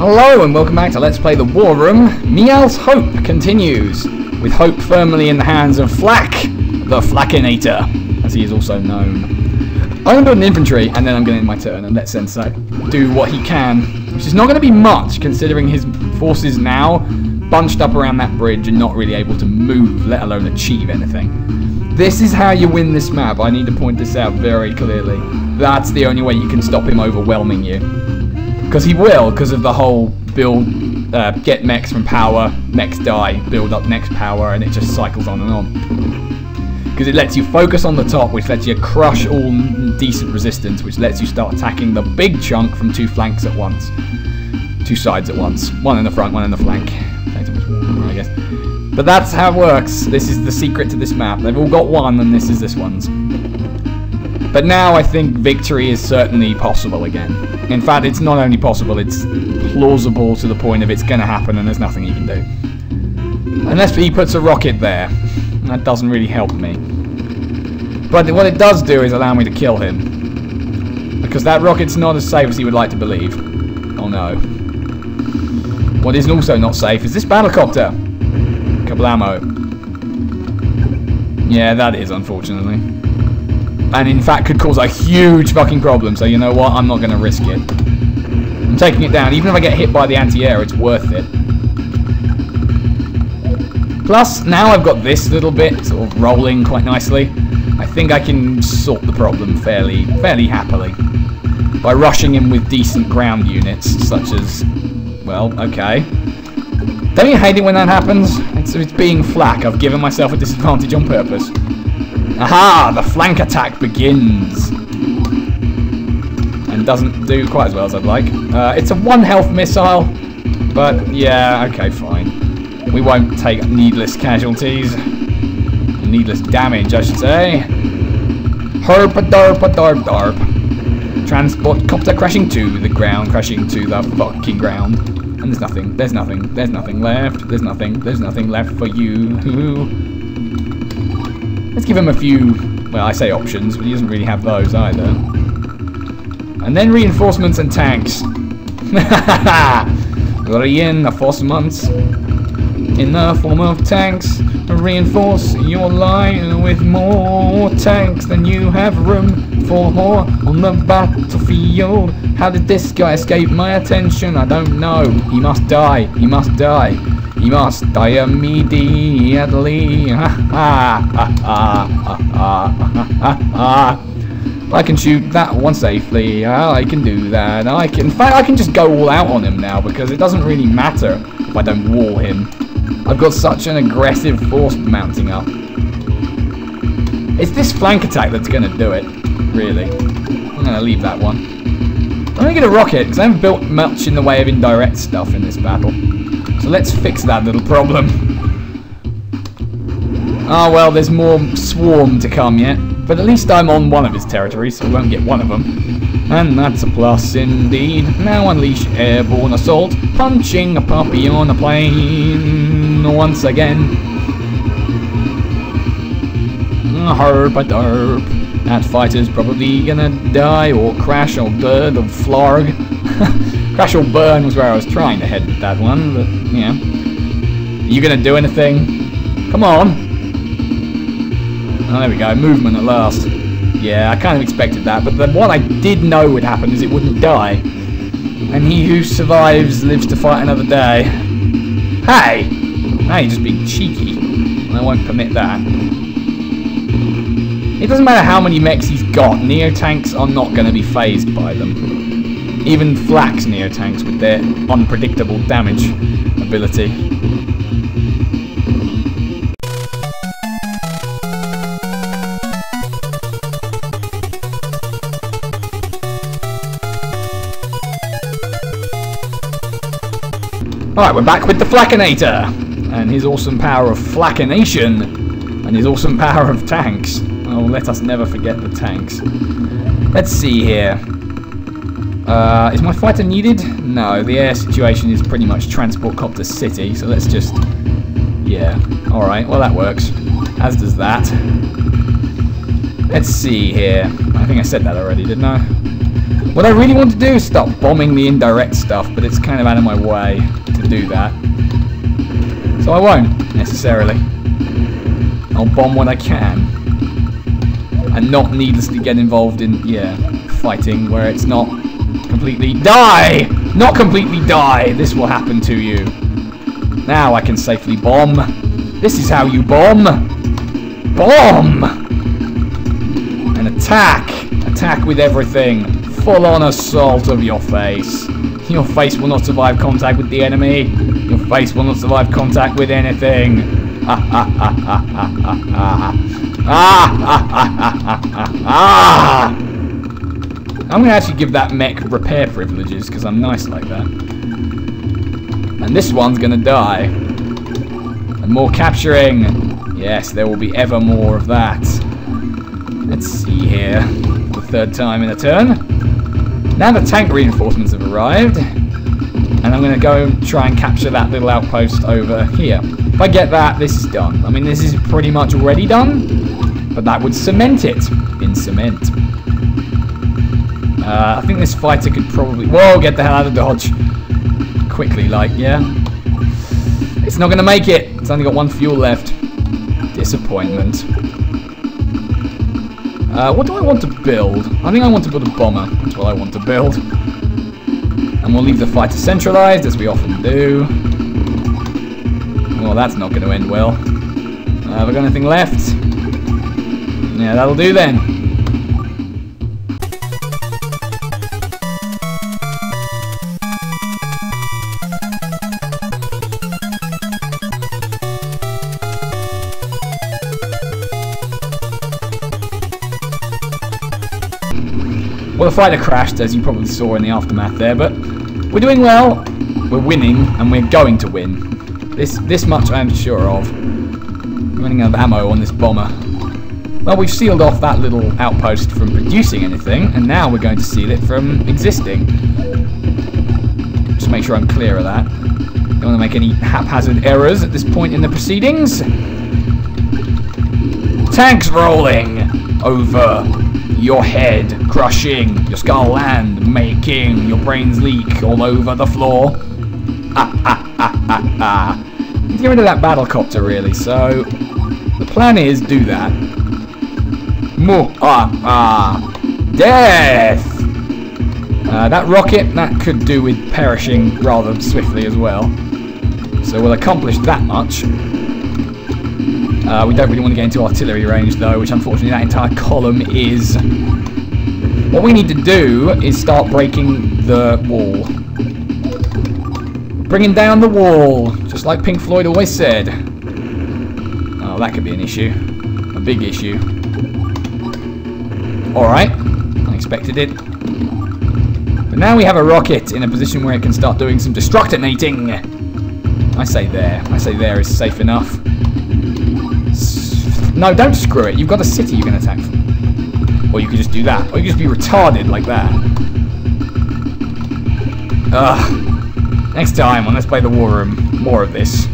Hello and welcome back to Let's Play the War Room. Mial's Hope continues, with hope firmly in the hands of Flak, the Flakinator, as he is also known. I'm going to build an infantry, and then I'm going to end my turn and let Sensei do what he can, which is not going to be much, considering his forces now bunched up around that bridge and not really able to move, let alone achieve anything. This is how you win this map. I need to point this out very clearly. That's the only way you can stop him overwhelming you. Because he will, because of the whole build, get mechs from power, mechs die, build up next power, and it just cycles on and on. Because it lets you focus on the top, which lets you crush all decent resistance, which lets you start attacking the big chunk from two flanks at once. Two sides at once. One in the front, one in the flank. I guess. But that's how it works. This is the secret to this map. They've all got one, and this is this one's. But now I think victory is certainly possible again. In fact, it's not only possible, it's plausible to the point of it's going to happen and there's nothing he can do. Unless he puts a rocket there. That doesn't really help me. But what it does do is allow me to kill him. Because that rocket's not as safe as he would like to believe. Oh no. What is also not safe is this battlecopter. Kablamo. Yeah, that is, unfortunately. And in fact could cause a huge fucking problem, so you know what, I'm not going to risk it. I'm taking it down. Even if I get hit by the anti-air, it's worth it. Plus, now I've got this little bit sort of rolling quite nicely. I think I can sort the problem fairly happily. By rushing in with decent ground units, such as, well, okay. Don't you hate it when that happens? It's being Flak. I've given myself a disadvantage on purpose. Aha! The flank attack begins! And doesn't do quite as well as I'd like. It's a 1 health missile, but yeah, okay, fine. We won't take needless casualties. Needless damage, I should say. Herp-a-derp-a-derp-derp. Transport copter crashing to the ground, crashing to the fucking ground. And there's nothing left, there's nothing left for you. Let's give him a few, well, I say options, but he doesn't really have those either. And then reinforcements and tanks. Reinforcements in the form of tanks. Reinforce your line with more tanks than you have room for on the battlefield. How did this guy escape my attention? I don't know. He must die. He must die. He must die immediately. I can shoot that one safely. I can do that. In fact, I can just go all out on him now because it doesn't really matter if I don't wall him. I've got such an aggressive force mounting up. It's this flank attack that's going to do it, really. I'm going to leave that one. I'm going to get a rocket because I haven't built much in the way of indirect stuff in this battle. So let's fix that little problem. Oh well, there's more swarm to come yet. But at least I'm on one of his territories, so I won't get one of them. And that's a plus indeed. Now unleash airborne assault, punching a puppy on a plane once again. Herp-a-derp. That fighter's probably gonna die or crash or burn or flarg. Crash or burn was where I was trying to head with that one, but yeah. Are you gonna do anything? Come on. Oh, there we go. Movement at last. Yeah, I kind of expected that, but what I did know would happen is it wouldn't die. And he who survives lives to fight another day. Hey! Now you're just being cheeky. And I won't permit that. It doesn't matter how many mechs he's got, Neotanks are not going to be phased by them. Even Flak's Neotanks with their unpredictable damage ability. Alright, we're back with the Flakinator and his awesome power of Flakination and his awesome power of tanks. Oh, let us never forget the tanks. Let's see here. Is my fighter needed? No, the air situation is pretty much transport copter city, so let's just... yeah, alright, well that works. As does that. Let's see here. I think I said that already, didn't I? What I really want to do is start bombing the indirect stuff, but it's kind of out of my way to do that. So I won't, necessarily. I'll bomb what I can. And not needlessly get involved in, yeah, fighting where it's not completely... Die! Not completely die! This will happen to you. Now I can safely bomb. This is how you bomb! Bomb! And attack! Attack with everything. Full-on assault of your face. Your face will not survive contact with the enemy. Your face will not survive contact with anything. I'm going to actually give that mech repair privileges because I'm nice like that. And this one's going to die. And more capturing. Yes, there will be ever more of that. Let's see here. The third time in a turn. Now the tank reinforcements have arrived. And I'm going to go try and capture that little outpost over here. If I get that, this is done. I mean, this is pretty much already done. But that would cement it in cement. I think this fighter could probably... Whoa, get the hell out of dodge. Quickly, like, yeah. It's not going to make it. It's only got one fuel left. Disappointment. What do I want to build? I think I want to build a bomber. That's what I want to build. And we'll leave the fighter centralized, as we often do. Well, that's not going to end well. Have I got anything left? Yeah, that'll do then. Well, the fighter crashed, as you probably saw in the aftermath there, but we're doing well. We're winning, and we're going to win. This much I am sure of. I'm running out of ammo on this bomber. Well, we've sealed off that little outpost from producing anything, and now we're going to seal it from existing. Just make sure I'm clear of that. Don't want to make any haphazard errors at this point in the proceedings. Tanks rolling over your head, crushing your skull and making your brains leak all over the floor. Let's get rid of that battlecopter, really. So the plan is do that. Death! That rocket, that could do with perishing rather swiftly as well. So we'll accomplish that much. We don't really want to get into artillery range though, which unfortunately that entire column is. What we need to do is start breaking the wall. Bringing down the wall, just like Pink Floyd always said. Oh, that could be an issue. A big issue. Alright, I expected it. But now we have a rocket in a position where it can start doing some destructinating. I say there is safe enough. No, don't screw it. You've got a city you can attack from. Or you could just do that. Or you could just be retarded like that. Ugh. Next time on Let's Play the War Room, more of this.